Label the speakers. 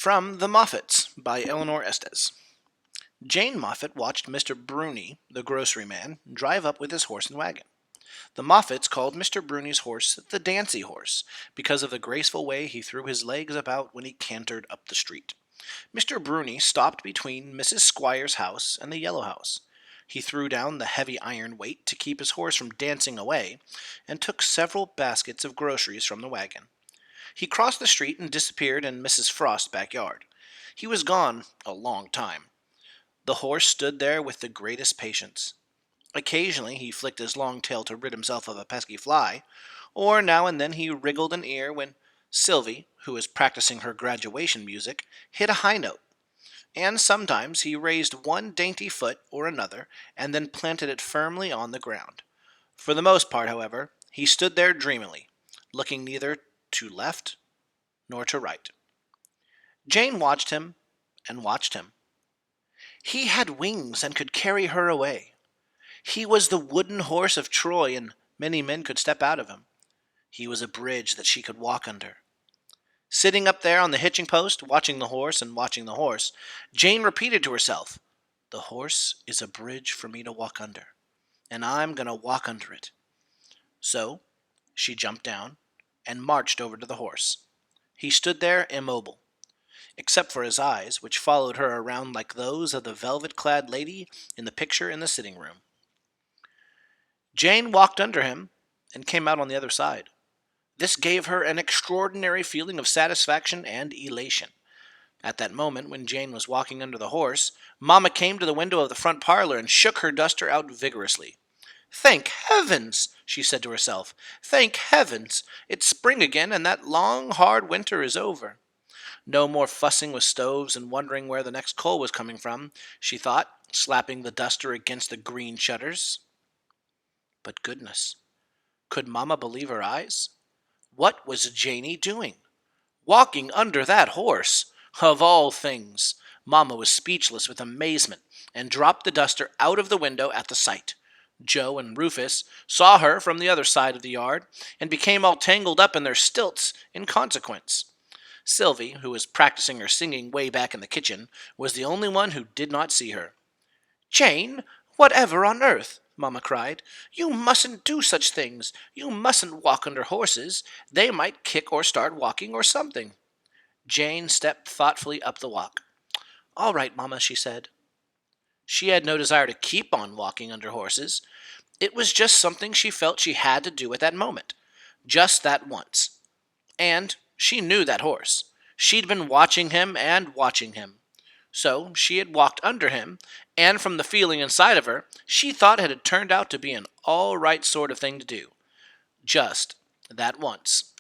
Speaker 1: From The Moffats by Eleanore Estes. Jane Moffat watched Mr. Bruni, the grocery man, drive up with his horse and wagon. The Moffats called Mr. Bruni's horse the Dancy Horse because of the graceful way he threw his legs about when he cantered up the street. Mr. Bruni stopped between Mrs. Squire's house and the yellow house. He threw down the heavy iron weight to keep his horse from dancing away, and took several baskets of groceries from the wagon. He crossed the street and disappeared in Mrs. Frost's backyard. He was gone a long time. The horse stood there with the greatest patience. Occasionally he flicked his long tail to rid himself of a pesky fly, or now and then he wriggled an ear when Sylvie, who was practicing her graduation music, hit a high note. And sometimes he raised one dainty foot or another and then planted it firmly on the ground. For the most part, however, he stood there dreamily, looking neither to left nor to right. Jane watched him and watched him. He had wings and could carry her away. He was the wooden horse of Troy, and many men could step out of him. He was a bridge that she could walk under. Sitting up there on the hitching post, watching the horse and watching the horse, Jane repeated to herself, "The horse is a bridge for me to walk under, and I'm going to walk under it." So she jumped down and marched over to the horse. He stood there immobile, except for his eyes, which followed her around like those of the velvet-clad lady in the picture in the sitting room. Jane walked under him and came out on the other side. This gave her an extraordinary feeling of satisfaction and elation. At that moment, when Jane was walking under the horse, Mamma came to the window of the front parlor and shook her duster out vigorously. "Thank heavens!" she said to herself. "Thank heavens! It's spring again, and that long, hard winter is over. No more fussing with stoves and wondering where the next coal was coming from," she thought, slapping the duster against the green shutters. But goodness, could Mamma believe her eyes? What was Janey doing? Walking under that horse! Of all things! Mamma was speechless with amazement, and dropped the duster out of the window at the sight. Joe and Rufus saw her from the other side of the yard, and became all tangled up in their stilts in consequence. Sylvie, who was practicing her singing way back in the kitchen, was the only one who did not see her. "Jane, whatever on earth?" Mamma cried. "You mustn't do such things. You mustn't walk under horses. They might kick or start walking or something." Jane stepped thoughtfully up the walk. "All right, Mamma," she said. She had no desire to keep on walking under horses. It was just something she felt she had to do at that moment. Just that once. And she knew that horse. She'd been watching him and watching him. So she had walked under him, and from the feeling inside of her, she thought it had turned out to be an all right sort of thing to do. Just that once.